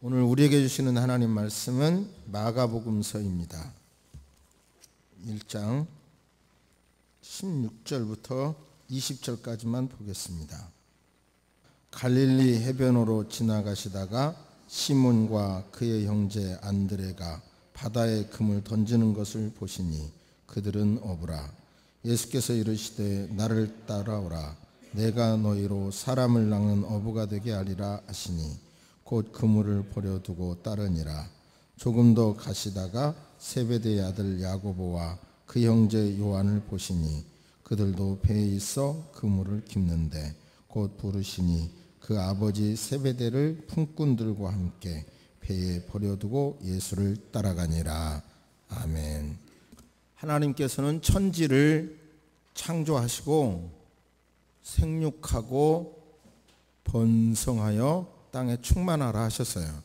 오늘 우리에게 주시는 하나님 말씀은 마가복음서입니다. 1장 16절부터 20절까지만 보겠습니다. 갈릴리 해변으로 지나가시다가 시몬과 그의 형제 안드레가 바다에 금을 던지는 것을 보시니 그들은 어부라. 예수께서 이르시되 나를 따라오라. 내가 너희로 사람을 낚는 어부가 되게 하리라 하시니 곧 그물을 버려두고 따르니라. 조금 더 가시다가 세베대의 아들 야고보와 그 형제 요한을 보시니 그들도 배에 있어 그물을 깁는데 곧 부르시니 그 아버지 세베대를 품꾼들과 함께 배에 버려두고 예수를 따라가니라. 아멘. 하나님께서는 천지를 창조하시고 생육하고 번성하여 땅에 충만하라 하셨어요.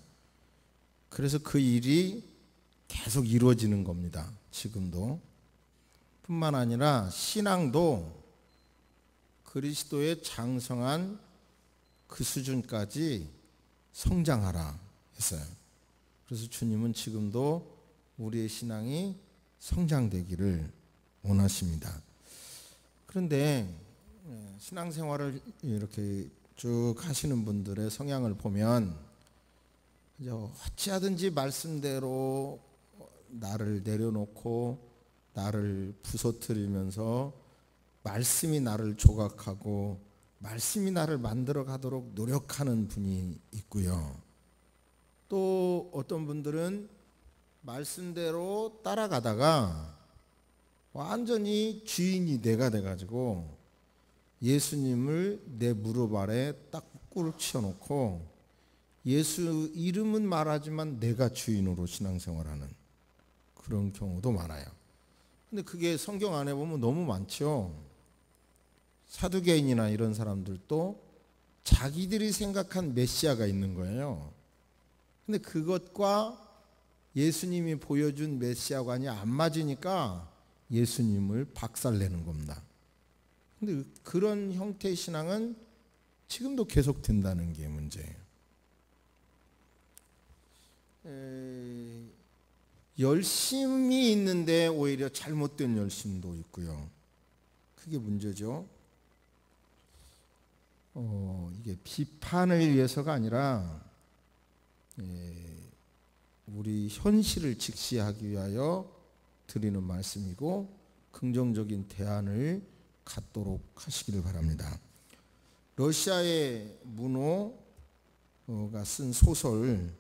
그래서 그 일이 계속 이루어지는 겁니다. 지금도. 뿐만 아니라 신앙도 그리스도의 장성한 그 수준까지 성장하라 했어요. 그래서 주님은 지금도 우리의 신앙이 성장되기를 원하십니다. 그런데 신앙생활을 이렇게 쭉 하시는 분들의 성향을 보면 어찌하든지 말씀대로 나를 내려놓고 나를 부서뜨리면서 말씀이 나를 조각하고 말씀이 나를 만들어 가도록 노력하는 분이 있고요. 또 어떤 분들은 말씀대로 따라가다가 완전히 주인이 내가 돼가지고 예수님을 내 무릎 아래 딱 꿀을 치워놓고 예수 이름은 말하지만 내가 주인으로 신앙생활하는 그런 경우도 많아요. 근데 그게 성경 안에 보면 너무 많죠. 사두개인이나 이런 사람들도 자기들이 생각한 메시아가 있는 거예요. 근데 그것과 예수님이 보여준 메시아관이 안 맞으니까 예수님을 박살내는 겁니다. 근데 그런 형태의 신앙은 지금도 계속 된다는 게 문제예요. 열심이 있는데 오히려 잘못된 열심도 있고요. 그게 문제죠. 이게 비판을 위해서가 아니라 우리 현실을 직시하기 위하여 드리는 말씀이고 긍정적인 대안을 갖도록 하시기를 바랍니다. 러시아의 문호가 쓴 소설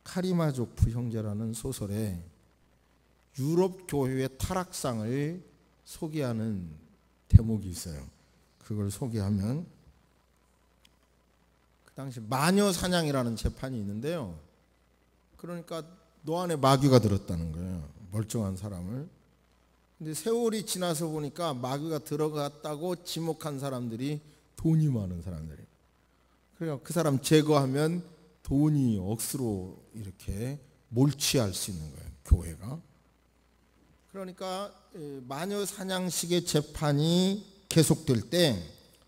카리마조프 형제라는 소설에 유럽 교회의 타락상을 소개하는 대목이 있어요. 그걸 소개하면 그 당시 마녀 사냥이라는 재판이 있는데요. 그러니까 너 안에 마귀가 들었다는 거예요. 멀쩡한 사람을. 근데 세월이 지나서 보니까 마귀가 들어갔다고 지목한 사람들이 돈이 많은 사람들이에요. 그러니까 그 사람 제거하면 돈이 억수로 이렇게 몰취할 수 있는 거예요. 교회가. 그러니까 마녀 사냥식의 재판이 계속될 때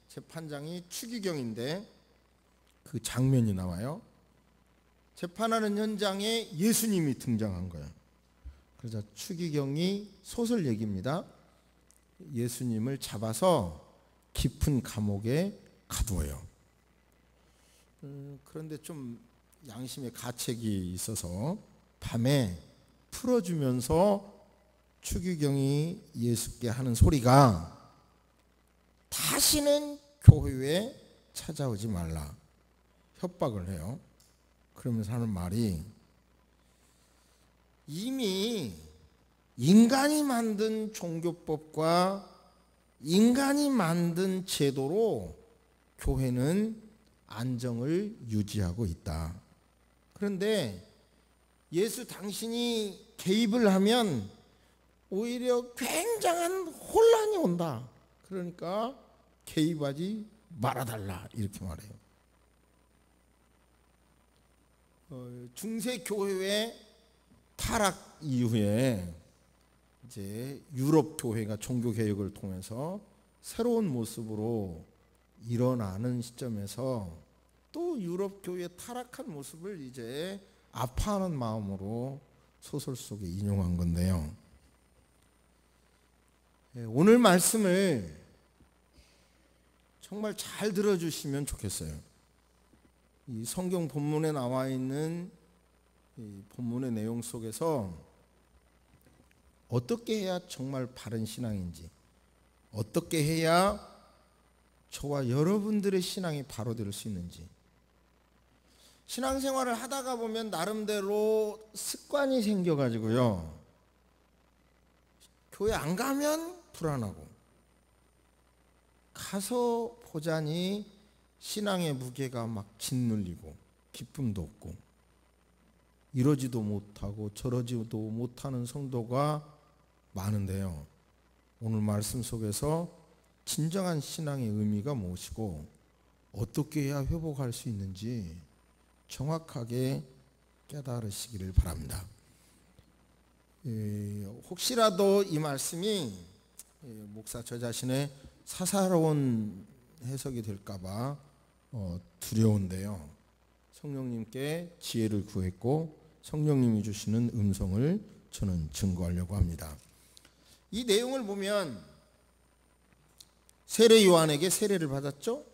재판장이 추기경인데 그 장면이 나와요. 재판하는 현장에 예수님이 등장한 거예요. 그래서 추기경이 소설 얘기입니다. 예수님을 잡아서 깊은 감옥에 가두어요. 그런데 좀 양심의 가책이 있어서 밤에 풀어주면서 추기경이 예수께 하는 소리가 다시는 교회에 찾아오지 말라 협박을 해요. 그러면서 하는 말이 이미 인간이 만든 종교법과 인간이 만든 제도로 교회는 안정을 유지하고 있다. 그런데 예수 당신이 개입을 하면 오히려 굉장한 혼란이 온다. 그러니까 개입하지 말아달라 이렇게 말해요. 중세 교회의 타락 이후에 이제 유럽 교회가 종교 개혁을 통해서 새로운 모습으로 일어나는 시점에서 또 유럽 교회의 타락한 모습을 이제 아파하는 마음으로 소설 속에 인용한 건데요. 오늘 말씀을 정말 잘 들어주시면 좋겠어요. 이 성경 본문에 나와 있는 이 본문의 내용 속에서 어떻게 해야 정말 바른 신앙인지, 어떻게 해야 저와 여러분들의 신앙이 바로 될 수 있는지, 신앙생활을 하다가 보면 나름대로 습관이 생겨가지고요, 교회 안 가면 불안하고 가서 보자니 신앙의 무게가 막 짓눌리고 기쁨도 없고 이러지도 못하고 저러지도 못하는 성도가 많은데요, 오늘 말씀 속에서 진정한 신앙의 의미가 무엇이고 어떻게 해야 회복할 수 있는지 정확하게 깨달으시기를 바랍니다. 혹시라도 이 말씀이 목사 저 자신의 사사로운 해석이 될까봐 두려운데요, 성령님께 지혜를 구했고 성령님이 주시는 음성을 저는 증거하려고 합니다. 이 내용을 보면 세례 요한에게 세례를 받았죠.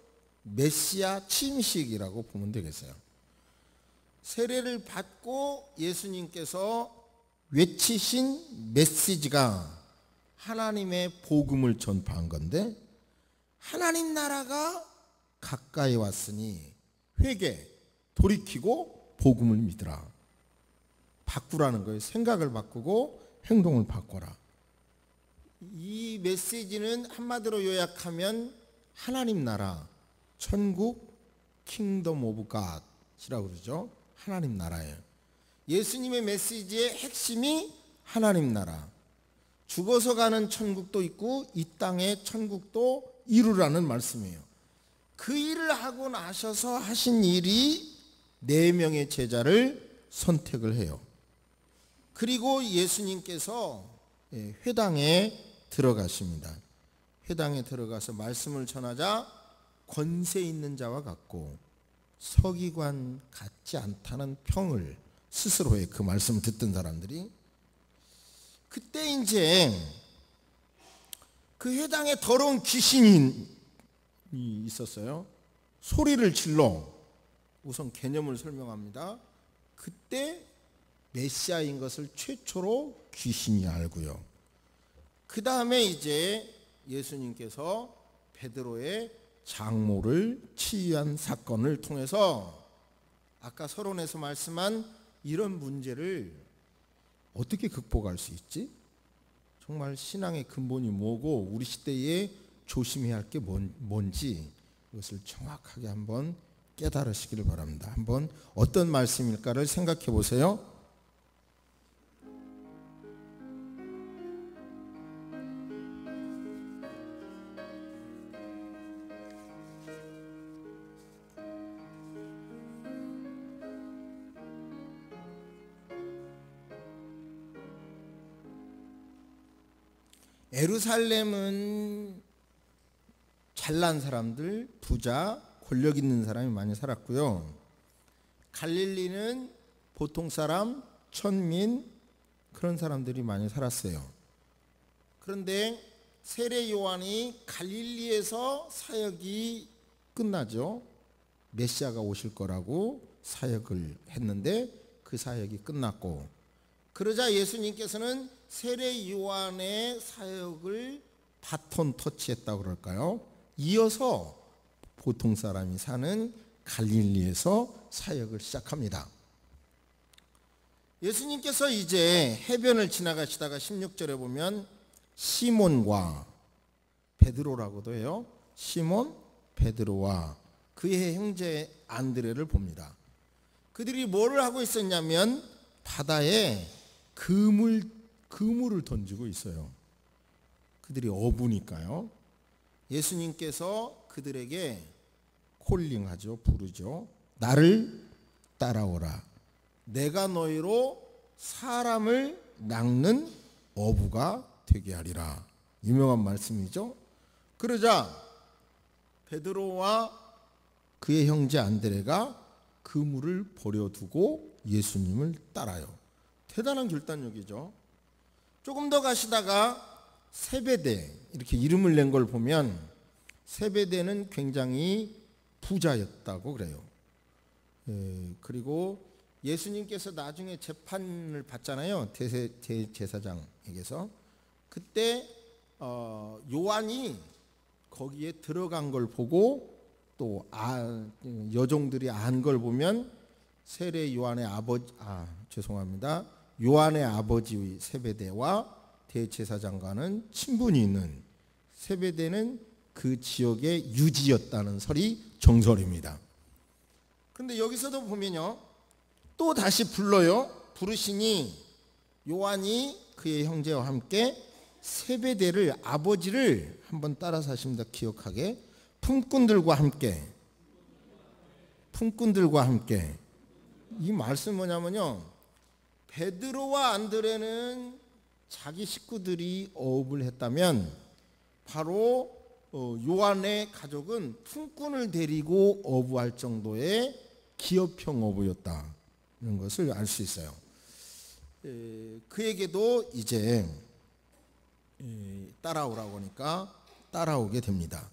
메시아 침식이라고 보면 되겠어요. 세례를 받고 예수님께서 외치신 메시지가 하나님의 복음을 전파한 건데, 하나님 나라가 가까이 왔으니 회개, 돌이키고 복음을 믿으라. 바꾸라는 거예요. 생각을 바꾸고 행동을 바꿔라. 이 메시지는 한마디로 요약하면 하나님 나라, 천국, 킹덤 오브 갓이라고 그러죠. 하나님 나라예요. 예수님의 메시지의 핵심이 하나님 나라, 죽어서 가는 천국도 있고 이 땅의 천국도 이루라는 말씀이에요. 그 일을 하고 나셔서 하신 일이 4명의 제자를 선택을 해요. 그리고 예수님께서 회당에 들어가십니다. 회당에 들어가서 말씀을 전하자 권세 있는 자와 같고 서기관 같지 않다는 평을 스스로 해. 그 말씀을 듣던 사람들이. 그때 이제 그 회당에 더러운 귀신이 있었어요. 소리를 질러. 우선 개념을 설명합니다. 그때 메시아인 것을 최초로 귀신이 알고요. 그 다음에 이제 예수님께서 베드로의 장모를 치유한 사건을 통해서 아까 서론에서 말씀한 이런 문제를 어떻게 극복할 수 있지? 정말 신앙의 근본이 뭐고 우리 시대에 조심해야 할 게 뭔지 이것을 정확하게 한번 깨달으시기를 바랍니다. 한번 어떤 말씀일까를 생각해 보세요. 예루살렘은 잘난 사람들, 부자, 권력 있는 사람이 많이 살았고요. 갈릴리는 보통 사람, 천민, 그런 사람들이 많이 살았어요. 그런데 세례 요한이 갈릴리에서 사역이 끝나죠. 메시아가 오실 거라고 사역을 했는데 그 사역이 끝났고, 그러자 예수님께서는 세례 요한의 사역을 바톤 터치했다고 그럴까요? 이어서 보통 사람이 사는 갈릴리에서 사역을 시작합니다. 예수님께서 이제 해변을 지나가시다가 16절에 보면 시몬과 베드로라고도 해요. 시몬, 베드로와 그의 형제 안드레를 봅니다. 그들이 뭐를 하고 있었냐면 바다에 그물을 던지고 있어요. 그들이 어부니까요. 예수님께서 그들에게 콜링하죠. 부르죠. 나를 따라오라. 내가 너희로 사람을 낚는 어부가 되게 하리라. 유명한 말씀이죠. 그러자 베드로와 그의 형제 안드레가 그물을 버려두고 예수님을 따라요. 대단한 결단력이죠. 조금 더 가시다가 세베대, 이렇게 이름을 낸 걸 보면 세베대는 굉장히 부자였다고 그래요. 그리고 예수님께서 나중에 재판을 받잖아요. 대제사장에게서. 그때 요한이 거기에 들어간 걸 보고 또 여종들이 안 걸 보면 세례 요한의 요한의 아버지 세베대와 대제사장과는 친분이 있는, 세베대는 그 지역의 유지였다는 설이 정설입니다. 근데 여기서도 보면요, 또 다시 불러요. 부르시니 요한이 그의 형제와 함께 세베대를, 아버지를 한번 따라서 하십니다. 기억하게. 품꾼들과 함께. 이 말씀 뭐냐면요, 베드로와 안드레는 자기 식구들이 어업을 했다면 바로 요한의 가족은 품꾼을 데리고 어부할 정도의 기업형 어부였다, 이런 것을 알 수 있어요. 그에게도 이제 따라오라고 하니까 따라오게 됩니다.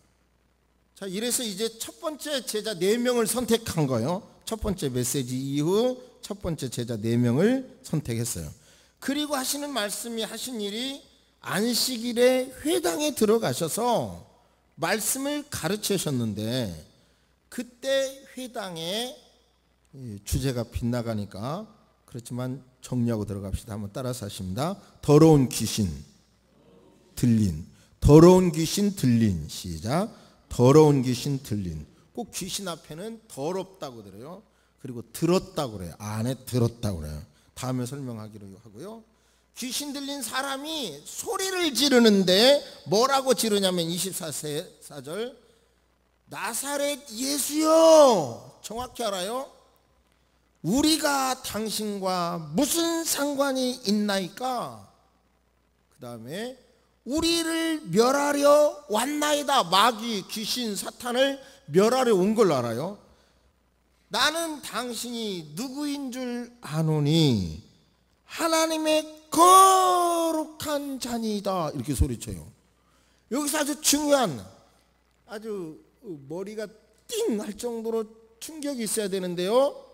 자, 이래서 이제 첫 번째 제자 4명을 선택한 거예요. 첫 번째 메시지 이후 첫 번째 제자 4명을 선택했어요. 그리고 하시는 말씀이, 하신 일이 안식일에 회당에 들어가셔서 말씀을 가르치셨는데, 그때 회당에 주제가 빗나가니까 그렇지만 정리하고 들어갑시다. 한번 따라서 하십니다. 더러운 귀신 들린. 더러운 귀신 들린. 시작. 더러운 귀신 들린. 꼭 귀신 앞에는 더럽다고 들어요. 그리고 들었다고 그래요. 안에 들었다고 그래요. 다음에 설명하기로 하고요. 귀신 들린 사람이 소리를 지르는데 뭐라고 지르냐면 24절 나사렛 예수여, 정확히 알아요. 우리가 당신과 무슨 상관이 있나이까? 그 다음에 우리를 멸하려 왔나이다. 마귀, 귀신, 사탄을 멸하려 온 걸 알아요. 나는 당신이 누구인 줄 아노니 하나님의 거룩한 자니이다. 이렇게 소리쳐요. 여기서 아주 중요한, 아주 머리가 띵 할 정도로 충격이 있어야 되는데요,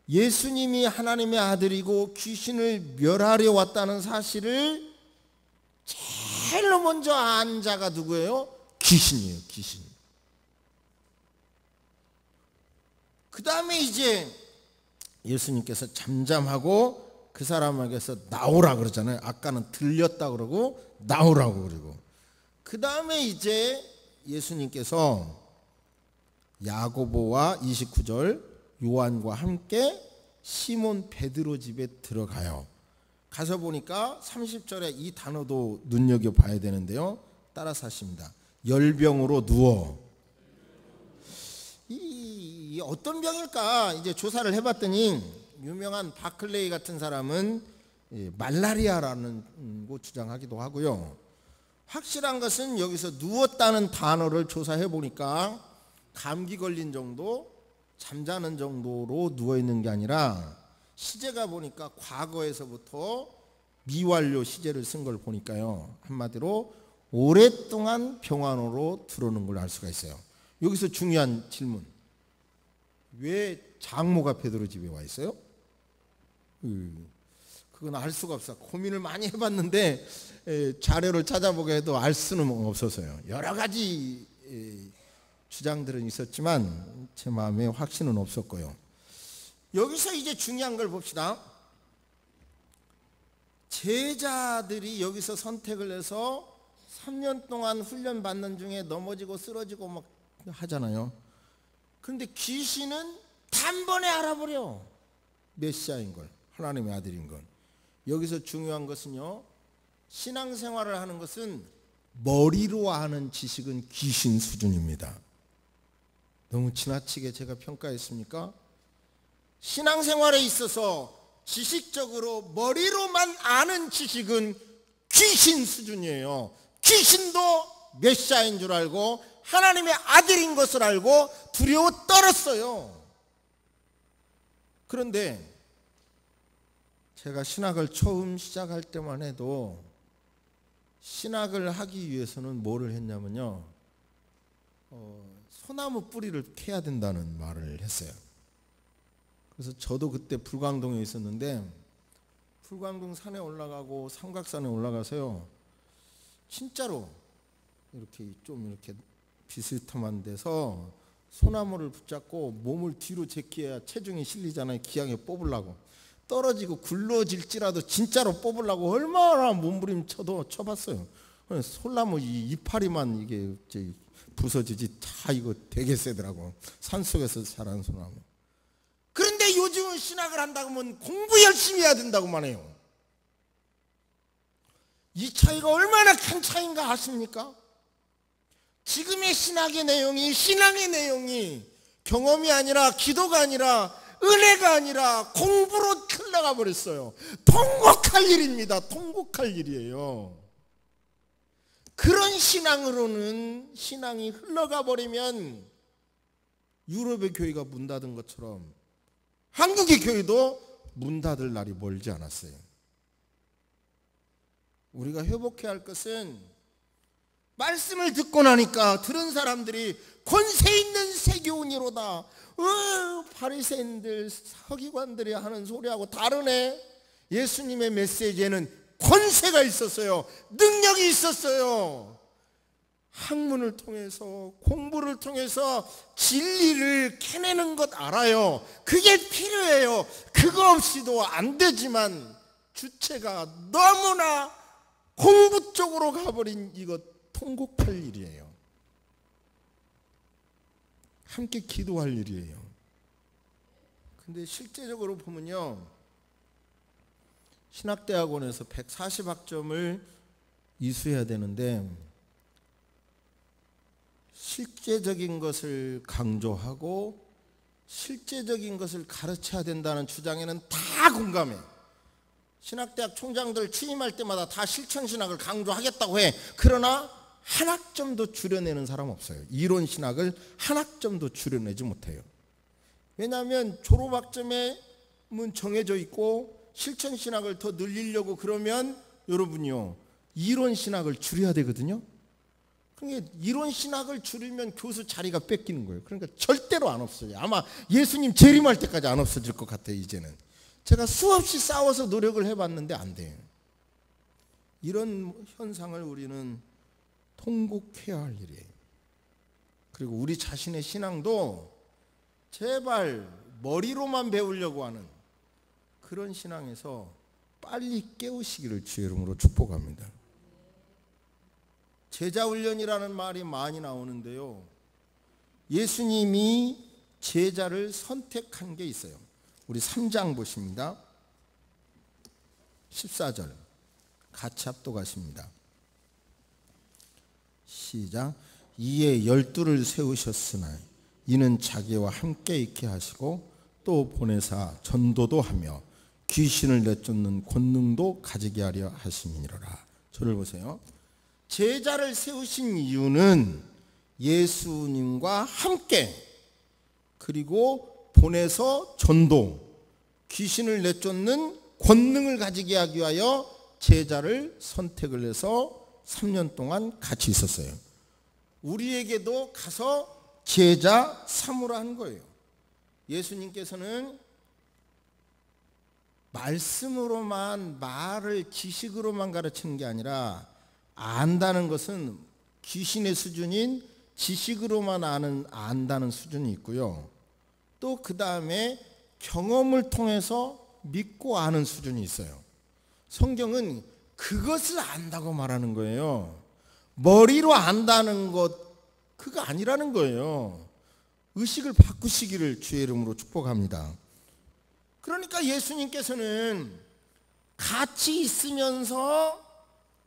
예수님이 하나님의 아들이고 귀신을 멸하려 왔다는 사실을 제일 먼저 안 자가 누구예요? 귀신이에요. 귀신. 그 다음에 이제 예수님께서 잠잠하고 그 사람에게서 나오라 그러잖아요. 아까는 들렸다 그러고 나오라고 그러고, 그 다음에 이제 예수님께서 야고보와 29절 요한과 함께 시몬 베드로 집에 들어가요. 가서 보니까 30절에 이 단어도 눈여겨봐야 되는데요, 따라서 하십니다. 열병으로 누워. 이 어떤 병일까 이제 조사를 해봤더니 유명한 바클레이 같은 사람은 말라리아라는 거 주장하기도 하고요. 확실한 것은 여기서 누웠다는 단어를 조사해 보니까 감기 걸린 정도, 잠자는 정도로 누워있는 게 아니라 시제가 보니까 과거에서부터 미완료 시제를 쓴 걸 보니까요, 한마디로 오랫동안 병원으로 들어오는 걸 알 수가 있어요. 여기서 중요한 질문, 왜 장모가 베드로 집에 와 있어요? 그건 알 수가 없어요. 고민을 많이 해봤는데 자료를 찾아보게 해도 알 수는 없었어요. 여러 가지 주장들은 있었지만 제 마음에 확신은 없었고요. 여기서 이제 중요한 걸 봅시다. 제자들이 여기서 선택을 해서 3년 동안 훈련 받는 중에 넘어지고 쓰러지고 막 하잖아요. 그런데 귀신은 단번에 알아버려. 메시아인 걸, 하나님의 아들인 걸. 여기서 중요한 것은요, 신앙생활을 하는 것은 머리로 아는 지식은 귀신 수준입니다. 너무 지나치게 제가 평가했습니까? 신앙생활에 있어서 지식적으로 머리로만 아는 지식은 귀신 수준이에요. 귀신도 메시아인 줄 알고 하나님의 아들인 것을 알고 두려워 떨었어요. 그런데 제가 신학을 처음 시작할 때만 해도 신학을 하기 위해서는 뭐를 했냐면요, 소나무 뿌리를 캐야 된다는 말을 했어요. 그래서 저도 그때 불광동에 있었는데 불광동 산에 올라가고 삼각산에 올라가서요, 진짜로 이렇게 좀 이렇게 비스듬한 데서 소나무를 붙잡고 몸을 뒤로 제끼어야 체중이 실리잖아요. 기왕에 뽑으려고. 떨어지고 굴러질지라도 진짜로 뽑으려고 얼마나 몸부림쳐도 쳐봤어요. 소나무 이 이파리만 이게 부서지지 다 이거 되게 세더라고. 산속에서 자란 소나무. 그런데 요즘은 신학을 한다고 하면 공부 열심히 해야 된다고만 해요. 이 차이가 얼마나 큰 차이인가 아십니까? 지금의 신학의 내용이 경험이 아니라 기도가 아니라 은혜가 아니라 공부로 흘러가 버렸어요. 통곡할 일입니다. 통곡할 일이에요. 그런 신앙으로는 신앙이 흘러가 버리면 유럽의 교회가 문 닫은 것처럼 한국의 교회도 문 닫을 날이 멀지 않았어요. 우리가 회복해야 할 것은 말씀을 듣고 나니까 들은 사람들이 권세 있는 세교훈이로다. 바리새인들 서기관들이 하는 소리하고 다르네. 예수님의 메시지에는 권세가 있었어요. 능력이 있었어요. 학문을 통해서 공부를 통해서 진리를 캐내는 것 알아요. 그게 필요해요. 그거 없이도 안 되지만 주체가 너무나 공부 쪽으로 가버린 이것 통곡할 일이에요. 함께 기도할 일이에요. 근데 실제적으로 보면요, 신학대학원에서 140학점을 이수해야 되는데 실제적인 것을 강조하고 실제적인 것을 가르쳐야 된다는 주장에는 다 공감해. 신학대학 총장들 취임할 때마다 다 실천신학을 강조하겠다고 해. 그러나 한 학점도 줄여내는 사람 없어요. 이론 신학을 한 학점도 줄여내지 못해요. 왜냐하면 졸업학점에는 정해져 있고 실천신학을 더 늘리려고 그러면 여러분요, 이론 신학을 줄여야 되거든요. 그러니까 이론 신학을 줄이면 교수 자리가 뺏기는 거예요. 그러니까 절대로 안 없어져요. 아마 예수님 재림할 때까지 안 없어질 것 같아요. 이제는 제가 수없이 싸워서 노력을 해봤는데 안 돼요. 이런 현상을 우리는 통곡해야 할 일이에요. 그리고 우리 자신의 신앙도 제발 머리로만 배우려고 하는 그런 신앙에서 빨리 깨우시기를 주의 이름으로 축복합니다. 제자훈련이라는 말이 많이 나오는데요, 예수님이 제자를 선택한 게 있어요. 우리 3장 보십니다. 14절 같이 합독하십니다. 시작. 이에 12를 세우셨으나 이는 자기와 함께 있게 하시고 또 보내사 전도도 하며 귀신을 내쫓는 권능도 가지게 하려 하심이니라. 저를 보세요. 제자를 세우신 이유는 예수님과 함께, 그리고 보내서 전도, 귀신을 내쫓는 권능을 가지게 하기 위하여 제자를 선택을 해서 3년 동안 같이 있었어요. 우리에게도 가서 제자 삼으라 한 거예요. 예수님께서는 말씀으로만, 말을 지식으로만 가르치는 게 아니라 안다는 것은 귀신의 수준인 지식으로만 안다는 수준이 있고요. 또 그 다음에 경험을 통해서 믿고 아는 수준이 있어요. 성경은 그것을 안다고 말하는 거예요. 머리로 안다는 것, 그거 아니라는 거예요. 의식을 바꾸시기를 주의 이름으로 축복합니다. 그러니까 예수님께서는 같이 있으면서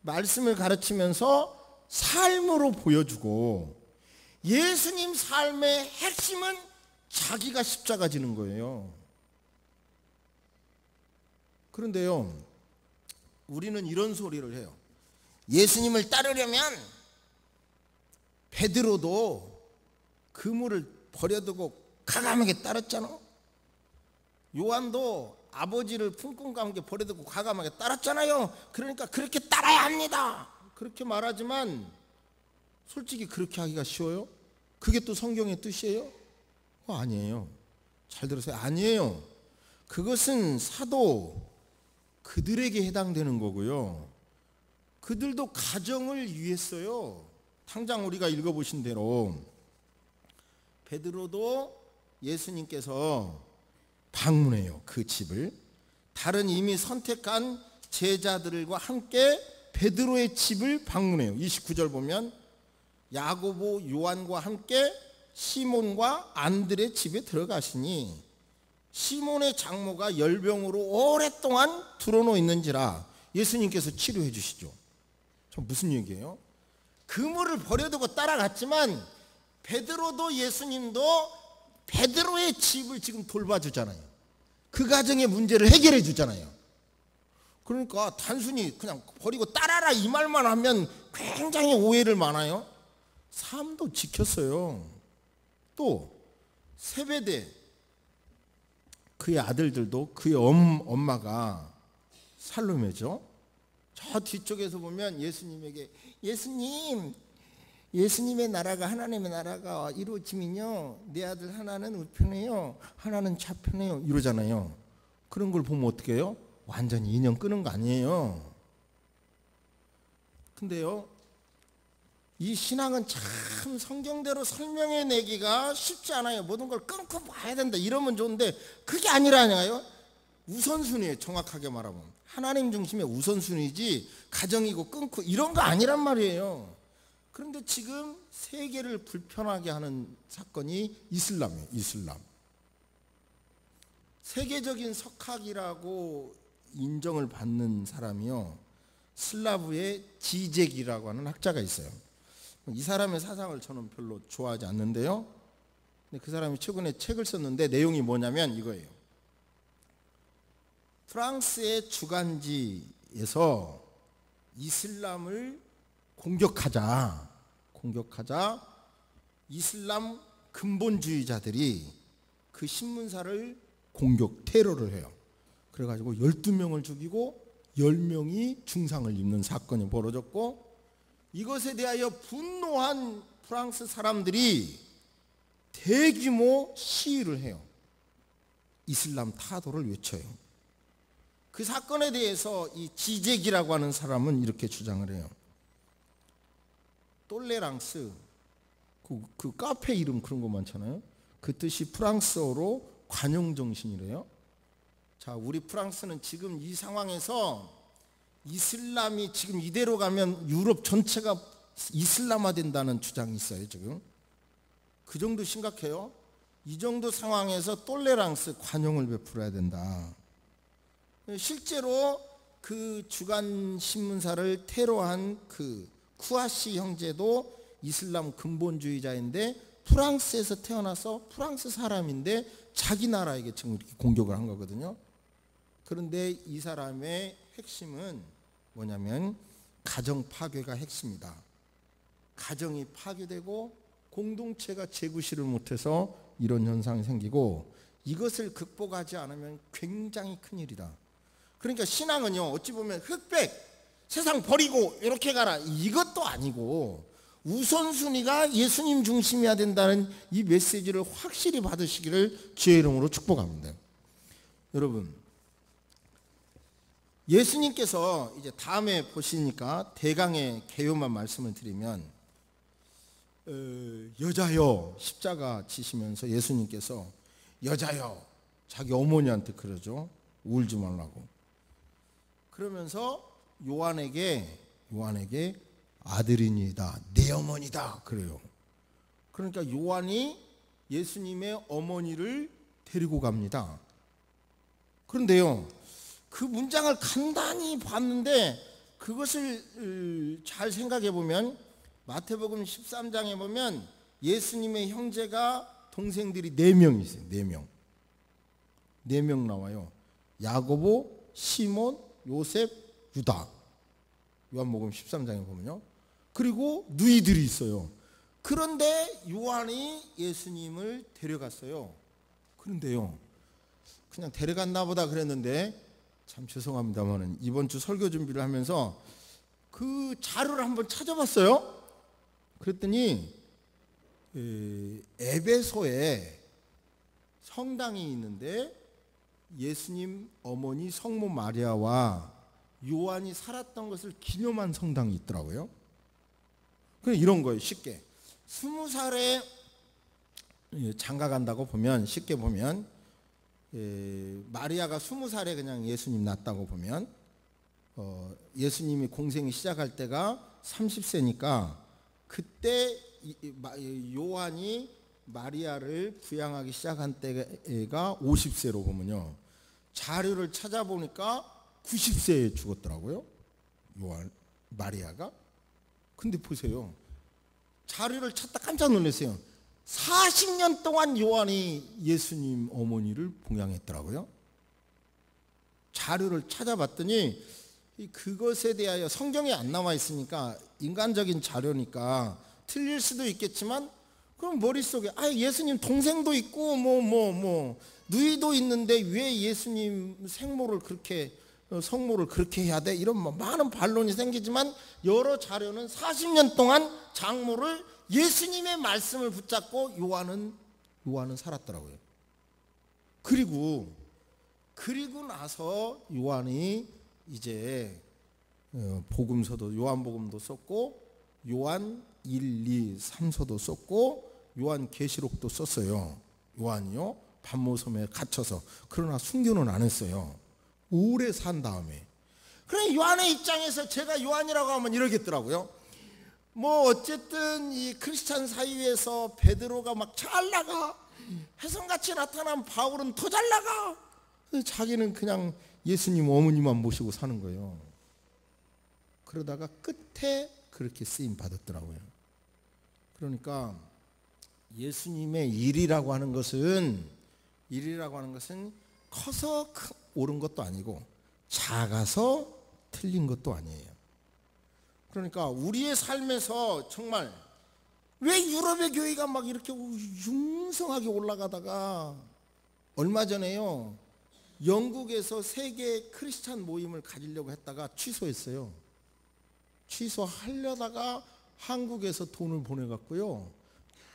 말씀을 가르치면서 삶으로 보여주고, 예수님 삶의 핵심은 자기가 십자가 지는 거예요. 그런데요, 우리는 이런 소리를 해요. 예수님을 따르려면 베드로도 그물을 버려두고 과감하게 따랐잖아. 요한도 아버지를 품꾼과 함께 버려두고 과감하게 따랐잖아요. 그러니까 그렇게 따라야 합니다. 그렇게 말하지만 솔직히 그렇게 하기가 쉬워요? 그게 또 성경의 뜻이에요? 아니에요. 잘 들으세요. 아니에요. 그것은 사도 그들에게 해당되는 거고요. 그들도 가정을 위했어요. 당장 우리가 읽어보신 대로 베드로도 예수님께서 방문해요. 그 집을. 다른 이미 선택한 제자들과 함께 베드로의 집을 방문해요. 29절 보면 야고보 요한과 함께 시몬과 안드레 집에 들어가시니 시몬의 장모가 열병으로 오랫동안 들어놓여 있는지라 예수님께서 치료해 주시죠. 저 무슨 얘기예요? 그물을 버려두고 따라갔지만 베드로도 예수님도 베드로의 집을 지금 돌봐주잖아요. 그 가정의 문제를 해결해 주잖아요. 그러니까 단순히 그냥 버리고 따라라 이 말만 하면 굉장히 오해를 많아요. 삶도 지켰어요. 또 세베대 그의 아들들도 그의 엄마가 살로메죠. 저 뒤쪽에서 보면 예수님에게 예수님의 나라가 하나님의 나라가 이루어지면요 내 아들 하나는 우편에요 하나는 좌편에요 이러잖아요. 그런 걸 보면 어떻게 해요? 완전히 인연 끄는 거 아니에요. 근데요 이 신앙은 참 성경대로 설명해내기가 쉽지 않아요. 모든 걸 끊고 봐야 된다 이러면 좋은데 그게 아니라니까요. 우선순위예요. 정확하게 말하면 하나님 중심의 우선순위지 가정이고 끊고 이런 거 아니란 말이에요. 그런데 지금 세계를 불편하게 하는 사건이 이슬람이에요. 이슬람. 세계적인 석학이라고 인정을 받는 사람이요 슬라브의 지젝이라고 하는 학자가 있어요. 이 사람의 사상을 저는 별로 좋아하지 않는데요. 근데 그 사람이 최근에 책을 썼는데 내용이 뭐냐면 이거예요. 프랑스의 주간지에서 이슬람을 공격하자 이슬람 근본주의자들이 그 신문사를 공격 테러를 해요. 그래가지고 12명을 죽이고 10명이 중상을 입는 사건이 벌어졌고 이것에 대하여 분노한 프랑스 사람들이 대규모 시위를 해요. 이슬람 타도를 외쳐요. 그 사건에 대해서 이 지젝이라고 하는 사람은 이렇게 주장을 해요. 똘레랑스 그 카페 이름 그런 거 많잖아요. 그 뜻이 프랑스어로 관용정신이래요. 자, 우리 프랑스는 지금 이 상황에서 이슬람이 지금 이대로 가면 유럽 전체가 이슬람화 된다는 주장이 있어요. 지금 그 정도 심각해요. 이 정도 상황에서 똘레랑스 관용을 베풀어야 된다. 실제로 그 주간 신문사를 테러한 그 쿠아시 형제도 이슬람 근본주의자인데 프랑스에서 태어나서 프랑스 사람인데 자기 나라에게 지금 이렇게 공격을 한 거거든요. 그런데 이 사람의 핵심은 뭐냐면 가정 파괴가 핵심이다. 가정이 파괴되고 공동체가 재구실을 못해서 이런 현상이 생기고 이것을 극복하지 않으면 굉장히 큰일이다. 그러니까 신앙은요 어찌 보면 흑백 세상 버리고 이렇게 가라 이것도 아니고 우선순위가 예수님 중심이어야 된다는 이 메시지를 확실히 받으시기를 주의 이름으로 축복합니다. 여러분 예수님께서 이제 다음에 보시니까 대강의 개요만 말씀을 드리면 여자여 십자가 지시면서 예수님께서 여자여 자기 어머니한테 그러죠. 울지 말라고. 그러면서 요한에게 아들이니다 내 어머니다 그래요. 그러니까 요한이 예수님의 어머니를 데리고 갑니다. 그런데요 그 문장을 간단히 봤는데 그것을 잘 생각해 보면 마태복음 13장에 보면 예수님의 형제가 동생들이 4명 있어요. 4명 나와요. 야고보, 시몬, 요셉, 유다. 요한복음 13장에 보면요. 그리고 누이들이 있어요. 그런데 요한이 예수님을 데려갔어요. 그런데요, 그냥 데려갔나 보다 그랬는데, 참 죄송합니다만 이번 주 설교 준비를 하면서 그 자료를 한번 찾아봤어요. 그랬더니 에베소에 성당이 있는데 예수님 어머니 성모 마리아와 요한이 살았던 것을 기념한 성당이 있더라고요. 그냥 이런 거예요. 쉽게 20살에 장가 간다고 보면, 쉽게 보면 마리아가 20살에 그냥 예수님 낳았다고 보면, 예수님이 공생이 시작할 때가 30세니까 그때 요한이 마리아를 부양하기 시작한 때가 50세로 보면요, 자료를 찾아보니까 90세에 죽었더라고요, 요한 마리아가. 근데 보세요, 자료를 찾다 깜짝 놀랐어요. 40년 동안 요한이 예수님 어머니를 봉양했더라고요. 자료를 찾아봤더니 그것에 대하여, 성경에 안 나와 있으니까 인간적인 자료니까 틀릴 수도 있겠지만, 그럼 머릿속에 예수님 동생도 있고 누이도 있는데 왜 예수님 생모를 그렇게, 성모를 그렇게 해야 돼? 이런 많은 반론이 생기지만, 여러 자료는 40년 동안 장모를, 예수님의 말씀을 붙잡고 요한은 살았더라고요. 그리고 나서 요한이 이제 복음서도, 요한복음도 썼고 요한 1, 2, 3서도 썼고 요한 계시록도 썼어요. 요한이요, 반모섬에 갇혀서. 그러나 순교는 안 했어요. 오래 산 다음에. 그래, 요한의 입장에서 제가 요한이라고 하면 이러겠더라고요. 어쨌든 이 크리스찬 사이에서 베드로가 막 잘 나가, 혜성같이 나타난 바울은 더 잘 나가. 자기는 그냥 예수님 어머니만 모시고 사는 거예요. 그러다가 끝에 그렇게 쓰임 받았더라고요. 그러니까 예수님의 일이라고 하는 것은 커서 옳은 것도 아니고 작아서 틀린 것도 아니에요. 그러니까 우리의 삶에서 정말 왜 유럽의 교회가 막 이렇게 융성하게 올라가다가, 얼마 전에요, 영국에서 세계 크리스찬 모임을 가지려고 했다가 취소했어요. 취소하려다가 한국에서 돈을 보내갖고요,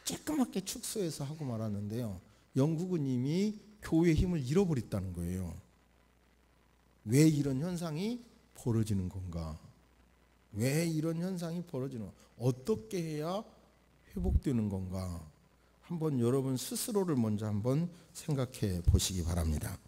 쬐끄맣게 축소해서 하고 말았는데요, 영국은 이미 교회의 힘을 잃어버렸다는 거예요. 왜 이런 현상이 벌어지는 건가? 왜 이런 현상이 벌어지는 건가? 어떻게 해야 회복되는 건가? 한번 여러분 스스로를 먼저 한번 생각해 보시기 바랍니다.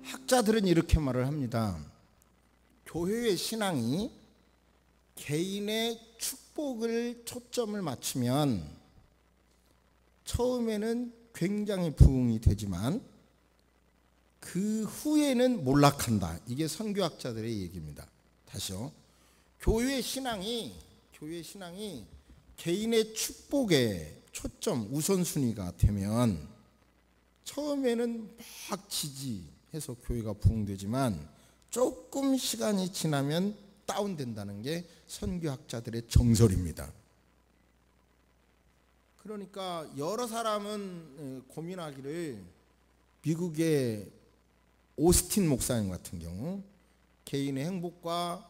학자들은 이렇게 말을 합니다. 교회의 신앙이 개인의 축복을 초점을 맞추면 처음에는 굉장히 부흥이 되지만 그 후에는 몰락한다. 이게 선교학자들의 얘기입니다. 다시요. 교회의 신앙이 개인의 축복에 초점, 우선순위가 되면 처음에는 막 지지해서 교회가 부흥되지만 조금 시간이 지나면 다운된다는 게 선교학자들의 정설입니다. 그러니까 여러 사람은 고민하기를, 미국의 오스틴 목사님 같은 경우 개인의 행복과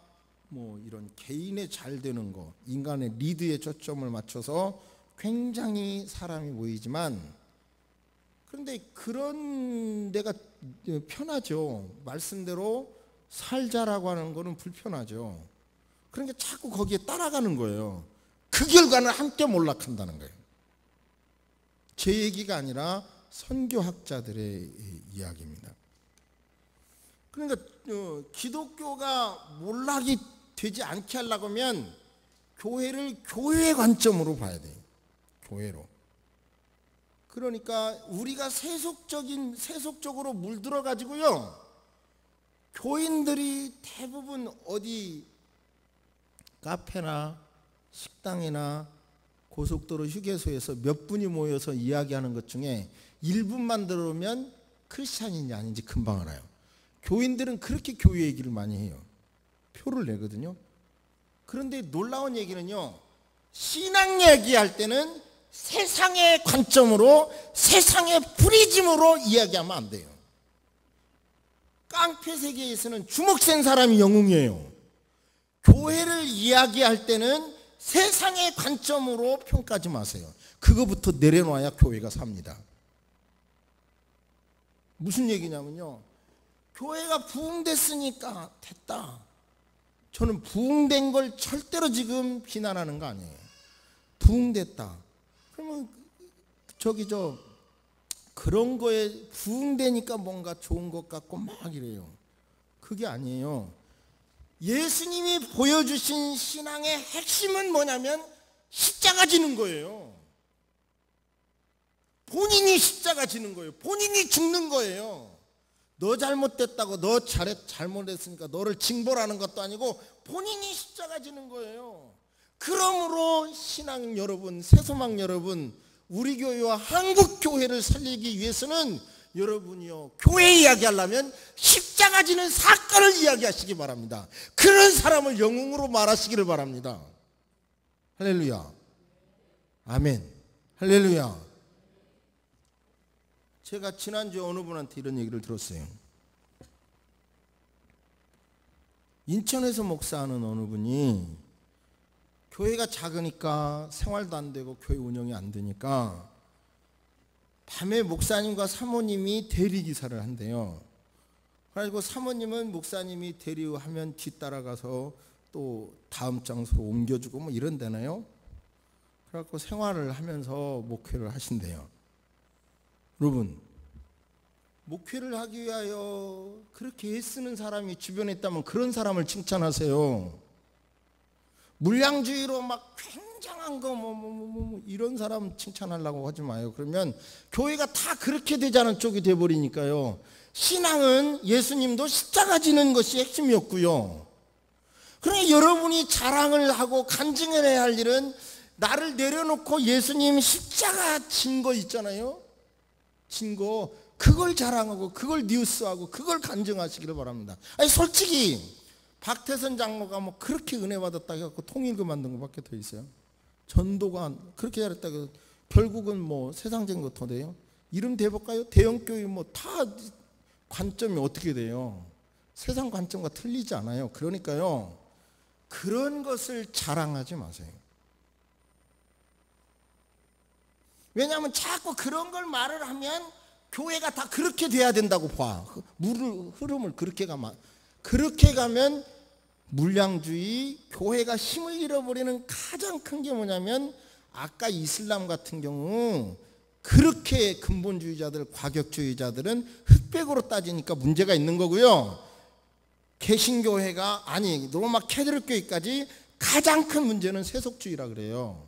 이런 개인의 잘 되는 거, 인간의 리드에 초점을 맞춰서 굉장히 사람이 모이지만, 그런데 그런 데가 편하죠. 말씀대로 살자라고 하는 거는 불편하죠. 그러니까 자꾸 거기에 따라가는 거예요. 그 결과는 함께 몰락한다는 거예요. 제 얘기가 아니라 선교학자들의 이야기입니다. 그러니까 기독교가 몰락이 되지 않게 하려고 하면 교회를 교회의 관점으로 봐야 돼요. 교회로. 그러니까 우리가 세속적으로 물들어 가지고요, 교인들이 대부분 어디 카페나 식당이나 고속도로 휴게소에서 몇 분이 모여서 이야기하는 것 중에 1분만 들으면 크리스찬인지 아닌지 금방 알아요. 교인들은 그렇게 교회 얘기를 많이 해요. 표를 내거든요. 그런데 놀라운 얘기는요, 신앙 얘기할 때는 세상의 관점으로, 세상의 프리즘으로 이야기하면 안 돼요. 깡패 세계에서는 주먹 센 사람이 영웅이에요. 교회를 이야기할 때는 세상의 관점으로 평가하지 마세요. 그거부터 내려놔야 교회가 삽니다. 무슨 얘기냐면요, 교회가 부흥됐으니까 됐다. 저는 부흥된 걸 절대로 지금 비난하는 거 아니에요. 부흥됐다. 그러면 그런 거에 부흥되니까 뭔가 좋은 것 같고 막 이래요. 그게 아니에요. 예수님이 보여주신 신앙의 핵심은 뭐냐면 십자가 지는 거예요. 본인이 십자가 지는 거예요. 본인이 죽는 거예요. 너 잘못됐다고, 너 잘못했으니까 너를 징벌하는 것도 아니고 본인이 십자가 지는 거예요. 그러므로 신앙 여러분, 새소망 여러분, 우리 교회와 한국 교회를 살리기 위해서는 여러분이요, 교회 이야기하려면 십자가 지는 사건을 이야기하시기 바랍니다. 그런 사람을 영웅으로 말하시기를 바랍니다. 할렐루야. 아멘. 할렐루야. 제가 지난주에 어느 분한테 이런 얘기를 들었어요. 인천에서 목사하는 어느 분이 교회가 작으니까 생활도 안 되고 교회 운영이 안 되니까 밤에 목사님과 사모님이 대리기사를 한대요. 그래가지고 사모님은 목사님이 대리하면 뒤따라가서 또 다음 장소로 옮겨주고 뭐 이런다네요. 그래갖고 생활을 하면서 목회를 하신대요. 여러분, 목회를 하기 위하여 그렇게 애쓰는 사람이 주변에 있다면 그런 사람을 칭찬하세요. 물량주의로 막 굉장한 거 이런 사람 칭찬하려고 하지 마요. 그러면 교회가 다 그렇게 되지 않은 쪽이 돼버리니까요. 신앙은 예수님도 십자가 지는 것이 핵심이었고요. 그러니 여러분이 자랑을 하고 간증을 해야 할 일은 나를 내려놓고 예수님 십자가 진 거 있잖아요. 진 거, 그걸 자랑하고 그걸 뉴스하고 그걸 간증하시기를 바랍니다. 아니 솔직히 박태선 장로가 뭐 그렇게 은혜 받았다 해갖고 통일교 만든 것밖에 더 있어요. 전도가 그렇게 잘했다고 결국은 뭐 세상적인 거 더 돼요. 이름 대볼까요? 대형교회 뭐 다 관점이 어떻게 돼요? 세상 관점과 틀리지 않아요. 그러니까요, 그런 것을 자랑하지 마세요. 왜냐하면 자꾸 그런 걸 말을 하면 교회가 다 그렇게 돼야 된다고 봐. 흐름을 그렇게 가면 물량주의, 교회가 힘을 잃어버리는 가장 큰 게 뭐냐면 아까 이슬람 같은 경우 그렇게 근본주의자들, 과격주의자들은 흑백으로 따지니까 문제가 있는 거고요. 개신교회가 아니 로마 캐톨릭 교회까지 가장 큰 문제는 세속주의라 그래요.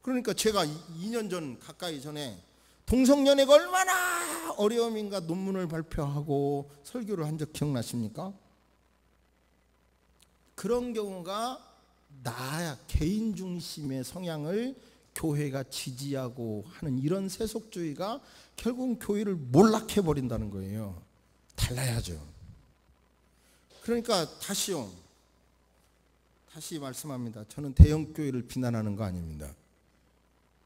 그러니까 제가 2년 전 가까이 전에 동성연애가 얼마나 어려움인가 논문을 발표하고 설교를 한 적 기억나십니까? 그런 경우가 나 개인 중심의 성향을 교회가 지지하고 하는 이런 세속주의가 결국은 교회를 몰락해버린다는 거예요. 달라야죠. 그러니까 다시 말씀합니다. 저는 대형교회를 비난하는 거 아닙니다.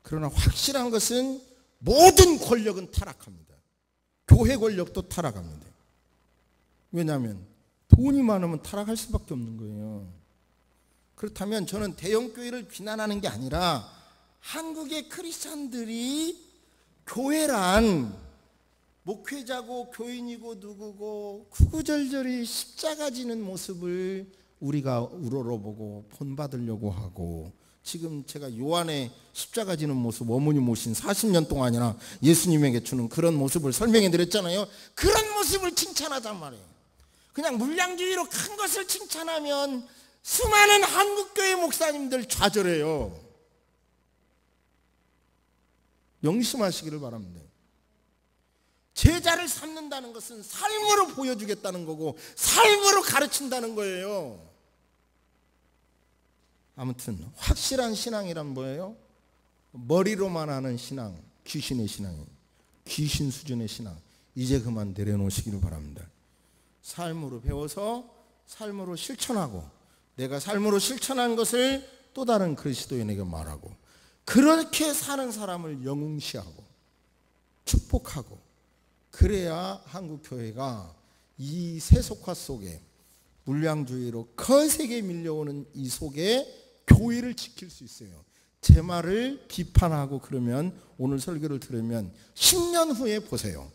그러나 확실한 것은 모든 권력은 타락합니다. 교회 권력도 타락합니다. 왜냐하면 돈이 많으면 타락할 수밖에 없는 거예요. 그렇다면 저는 대형교회를 비난하는 게 아니라 한국의 크리스찬들이 교회란 목회자고 교인이고 누구고 구구절절히 십자가 지는 모습을 우리가 우러러보고 본받으려고 하고, 지금 제가 요한의 십자가 지는 모습, 어머니 모신 40년 동안이나 예수님에게 주는 그런 모습을 설명해 드렸잖아요. 그런 모습을 칭찬하단 말이에요. 그냥 물량주의로 큰 것을 칭찬하면 수많은 한국교회 목사님들 좌절해요. 명심하시기를 바랍니다. 제자를 삼는다는 것은 삶으로 보여주겠다는 거고 삶으로 가르친다는 거예요. 아무튼 확실한 신앙이란 뭐예요? 머리로만 하는 신앙, 귀신의 신앙이에요. 귀신 수준의 신앙. 이제 그만 내려놓으시기를 바랍니다. 삶으로 배워서 삶으로 실천하고 내가 삶으로 실천한 것을 또 다른 그리스도인에게 말하고 그렇게 사는 사람을 영웅시하고 축복하고 그래야 한국교회가 이 세속화 속에 물량주의로 거세게 밀려오는 이 속에 교회를 지킬 수 있어요. 제 말을 비판하고 그러면 오늘 설교를 들으면 10년 후에 보세요.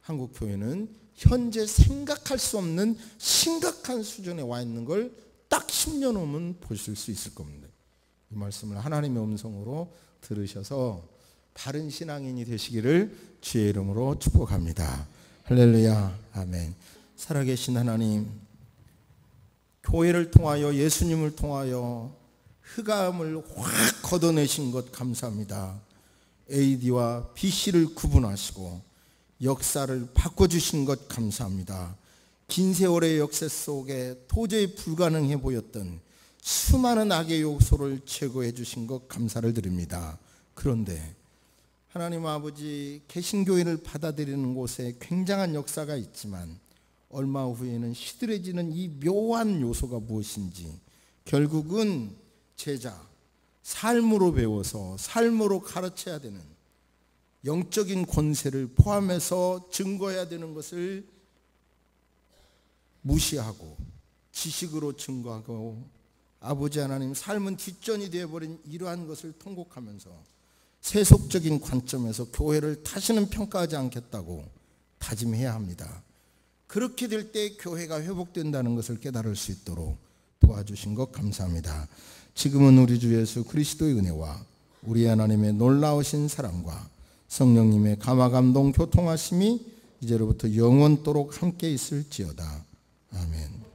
한국교회는 현재 생각할 수 없는 심각한 수준에 와 있는 걸 딱 10년 후면 보실 수 있을 겁니다. 이 말씀을 하나님의 음성으로 들으셔서 바른 신앙인이 되시기를 주의 이름으로 축복합니다. 할렐루야. 아멘. 살아계신 하나님, 교회를 통하여 예수님을 통하여 흑암을 확 걷어내신 것 감사합니다. AD와 BC를 구분하시고 역사를 바꿔주신 것 감사합니다. 긴 세월의 역사 속에 도저히 불가능해 보였던 수많은 악의 요소를 제거해 주신 것 감사를 드립니다. 그런데 하나님 아버지, 개신교회를 받아들이는 곳에 굉장한 역사가 있지만 얼마 후에는 시들해지는 이 묘한 요소가 무엇인지 결국은 제자, 삶으로 배워서 삶으로 가르쳐야 되는 영적인 권세를 포함해서 증거해야 되는 것을 무시하고 지식으로 증거하고 아버지 하나님 삶은 뒷전이 되어버린 이러한 것을 통곡하면서 세속적인 관점에서 교회를 다시는 평가하지 않겠다고 다짐해야 합니다. 그렇게 될 때 교회가 회복된다는 것을 깨달을 수 있도록 도와주신 것 감사합니다. 지금은 우리 주 예수 그리스도의 은혜와 우리 하나님의 놀라우신 사랑과 성령님의 감화감동 교통하심이 이제로부터 영원토록 함께 있을지어다. 아멘.